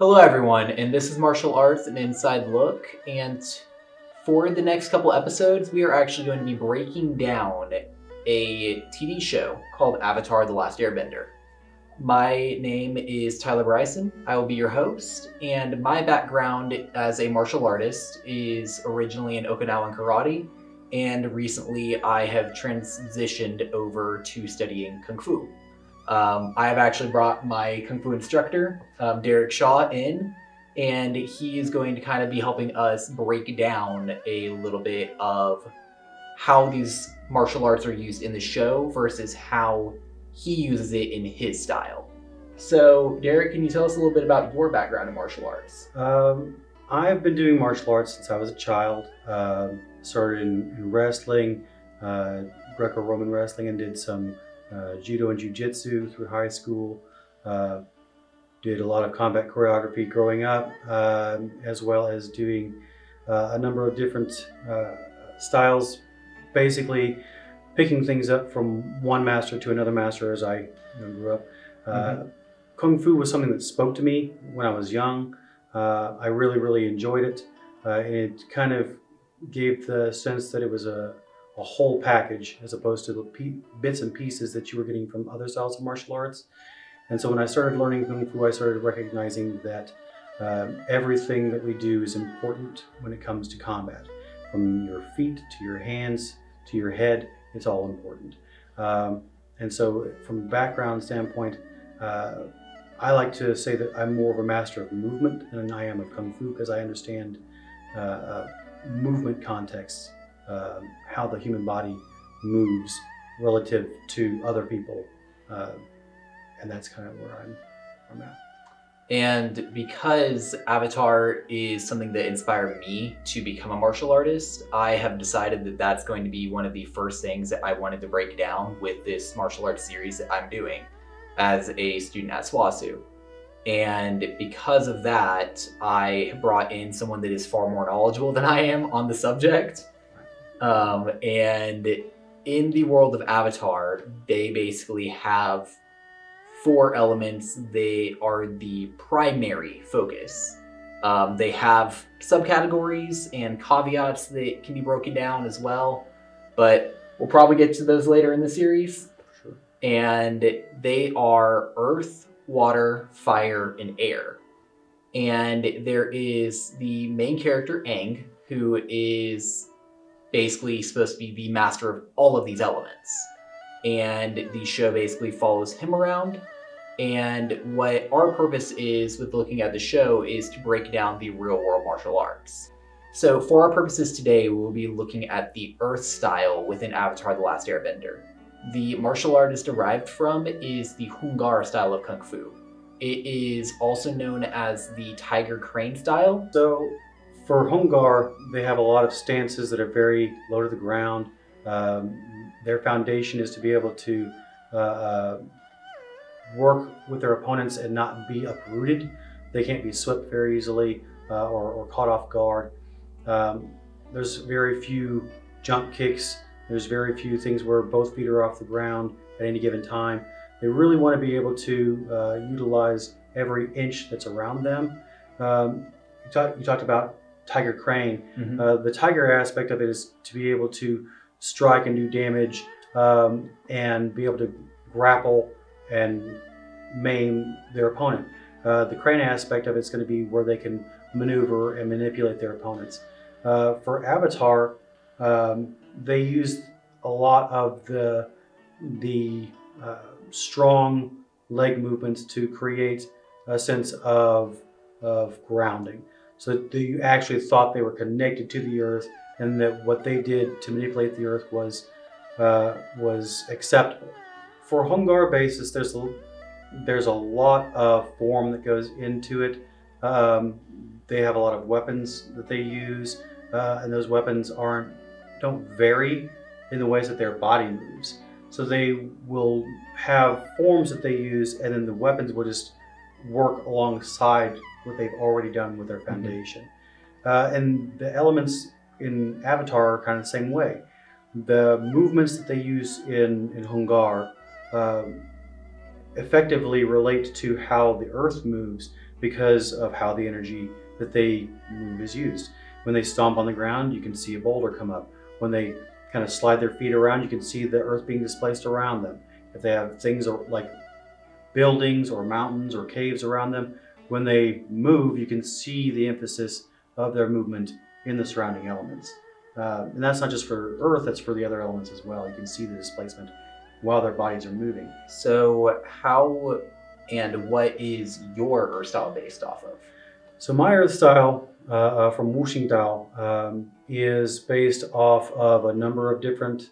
Hello, everyone, and this is Martial Arts, an inside look. And for the next couple episodes, we are actually going to be breaking down a TV show called Avatar: The Last Airbender. My name is Tyler Bryson. I will be your host, and my background as a martial artist is originally in Okinawan karate, and recently I have transitioned over to studying Kung Fu. I have actually brought my Kung Fu instructor, Derek Shaw, in, and he is going to kind of be helping us break down a little bit of how these martial arts are used in the show versus how he uses it in his style. So, Derek, can you tell us a little bit about your background in martial arts? I've been doing martial arts since I was a child. Started in wrestling, Greco-Roman wrestling, and did some judo and jiu-jitsu through high school. Did a lot of combat choreography growing up, as well as doing a number of different styles, basically picking things up from one master to another master as I grew up. Kung Fu was something that spoke to me when I was young. I really enjoyed it. It kind of gave the sense that it was a whole package as opposed to the bits and pieces that you were getting from other styles of martial arts. And so when I started learning Kung Fu, I started recognizing that everything that we do is important when it comes to combat. From your feet to your hands to your head, it's all important. And so from a background standpoint, I like to say that I'm more of a master of movement than I am of Kung Fu because I understand movement contexts, how the human body moves relative to other people. And that's kind of where I'm at. And because Avatar is something that inspired me to become a martial artist, I have decided that that's going to be one of the first things that I wanted to break down with this martial arts series that I'm doing as a student at SWASU. And because of that, I brought in someone that is far more knowledgeable than I am on the subject. And in the world of Avatar, they basically have 4 elements. They are the primary focus. They have subcategories and caveats that can be broken down as well, but we'll probably get to those later in the series. Sure. And they are earth, water, fire, and air. And there is the main character, Aang, who is basically supposed to be the master of all of these elements. And the show basically follows him around. And what our purpose is with looking at the show is to break down the real world martial arts. So for our purposes today, we will be looking at the Earth style within Avatar: The Last Airbender. The martial art is derived from is the Hung Gar style of Kung Fu. It is also known as the Tiger Crane style. So for Hung Gar, they have a lot of stances that are very low to the ground. Their foundation is to be able to work with their opponents and not be uprooted. They can't be swept very easily or caught off guard. There's very few jump kicks. There's very few things where both feet are off the ground at any given time. They really want to be able to utilize every inch that's around them. You talked about Tiger Crane. The tiger aspect of it is to be able to strike and do damage and be able to grapple and maim their opponent. The crane aspect of it's going to be where they can maneuver and manipulate their opponents. For Avatar, they used a lot of the strong leg movements to create a sense of grounding. So that you actually thought they were connected to the earth, and that what they did to manipulate the earth was acceptable. For Hung Gar basis, there's a lot of form that goes into it. They have a lot of weapons that they use, and those weapons don't vary in the ways that their body moves. So they will have forms that they use, and then the weapons will just work alongside what they've already done with their foundation. And the elements in Avatar are kind of the same way. The movements that they use in Hung Gar effectively relate to how the earth moves, because of how the energy that they move is used. When they stomp on the ground, you can see a boulder come up. When they kind of slide their feet around, you can see the earth being displaced around them. If they have things like buildings or mountains or caves around them, when they move, you can see the emphasis of their movement in the surrounding elements. And that's not just for earth, that's for the other elements as well. You can see the displacement while their bodies are moving. So how and what is your earth style based off of? So my earth style from Waxing Tao is based off of a number of different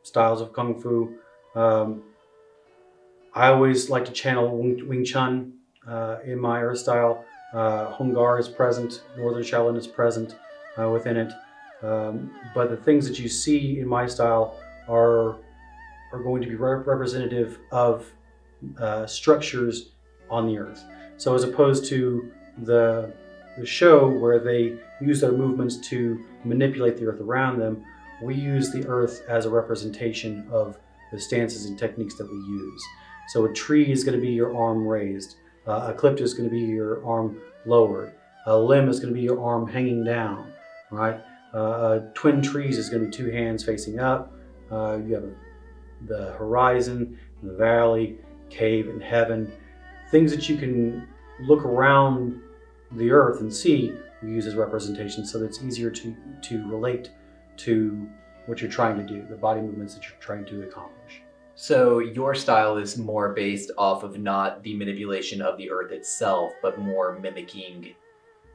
styles of Kung Fu. I always like to channel Wing Chun in my earth style. Hung Gar is present, Northern Shaolin is present within it. But the things that you see in my style are going to be representative of structures on the earth. So as opposed to the show where they use their movements to manipulate the earth around them, we use the earth as a representation of the stances and techniques that we use. So a tree is going to be your arm raised, a cliff is going to be your arm lowered, a limb is going to be your arm hanging down, right? Twin trees is going to be two hands facing up. You have the horizon, the valley, cave, and heaven. Things that you can look around the earth and see, we use as representation so that it's easier to relate to what you're trying to do, the body movements that you're trying to accomplish. So your style is more based off of not the manipulation of the earth itself, but more mimicking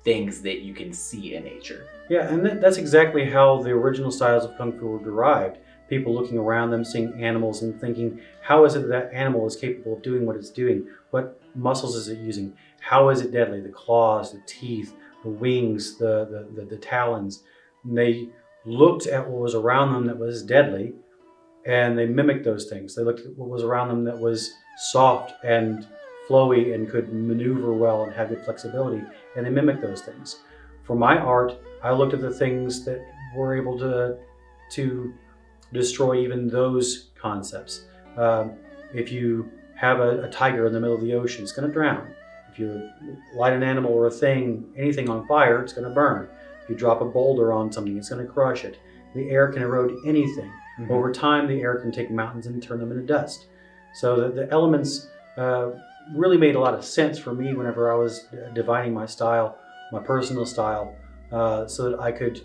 things that you can see in nature. Yeah, and that's exactly how the original styles of Kung Fu were derived. People looking around them, seeing animals and thinking, how is it that animal is capable of doing what it's doing? What muscles is it using? How is it deadly? The claws, the teeth, the wings, the talons. And they looked at what was around them that was deadly, and they mimicked those things. They looked at what was around them that was soft and flowy and could maneuver well and have good flexibility, and they mimicked those things. For my art, I looked at the things that were able to destroy even those concepts. If you have a tiger in the middle of the ocean, it's going to drown. If you light an animal or anything on fire, it's going to burn. If you drop a boulder on something, it's going to crush it. The air can erode anything. Mm-hmm. Over time, the air can take mountains and turn them into dust. So the elements really made a lot of sense for me whenever I was defining my style, my personal style, so that I could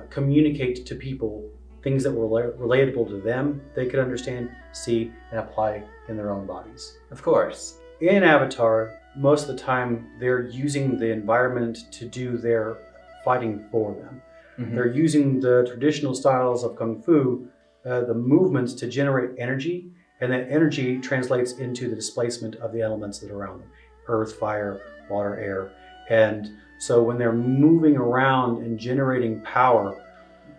communicate to people things that were relatable to them, they could understand, see, and apply in their own bodies. Of course. In Avatar, most of the time, they're using the environment to do their fighting for them. Mm-hmm. They're using the traditional styles of Kung Fu, the movements to generate energy, and that energy translates into the displacement of the elements that are around them. Earth, fire, water, air. And so when they're moving around and generating power,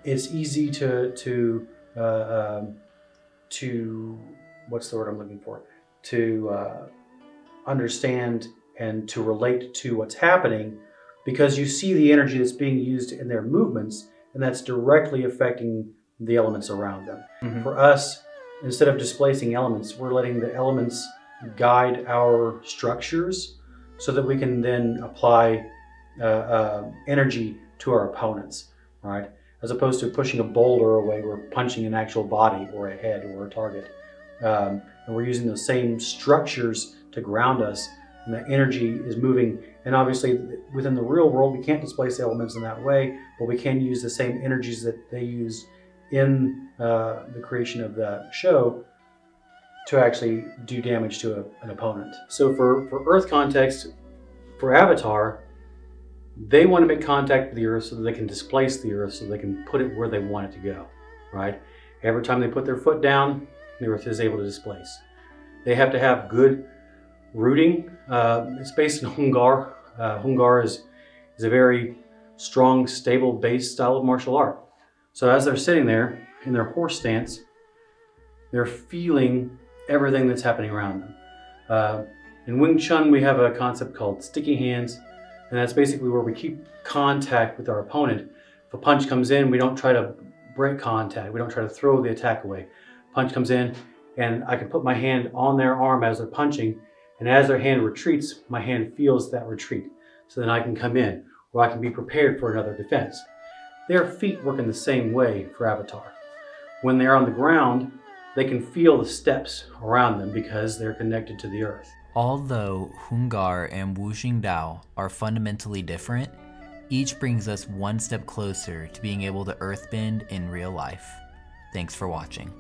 it's easy to what's the word I'm looking for? To understand and to relate to what's happening, because you see the energy that's being used in their movements, and that's directly affecting the elements around them. Mm-hmm. For us, instead of displacing elements, we're letting the elements guide our structures so that we can then apply energy to our opponents, right? As opposed to pushing a boulder away, we're punching an actual body or a head or a target. And we're using those same structures to ground us, and the energy is moving. And obviously, within the real world, we can't displace elements in that way, but we can use the same energies that they use in the creation of the show to actually do damage to an opponent. So for Earth context, for Avatar, they want to make contact with the Earth so that they can displace the Earth, so they can put it where they want it to go, right? Every time they put their foot down, the Earth is able to displace. They have to have good rooting. It's based in Hung Gar. Hung Gar is a very strong, stable, base style of martial art. So as they're sitting there in their horse stance, they're feeling everything that's happening around them. In Wing Chun, we have a concept called sticky hands, and that's basically where we keep contact with our opponent. If a punch comes in, we don't try to break contact. We don't try to throw the attack away. Punch comes in, and I can put my hand on their arm as they're punching, And as their hand retreats, my hand feels that retreat. So then I can come in, or I can be prepared for another defense. Their feet work in the same way for Avatar. When they're on the ground, they can feel the steps around them because they're connected to the earth. Although Hung Gar and Waxing Tao are fundamentally different, each brings us one step closer to being able to earthbend in real life. Thanks for watching.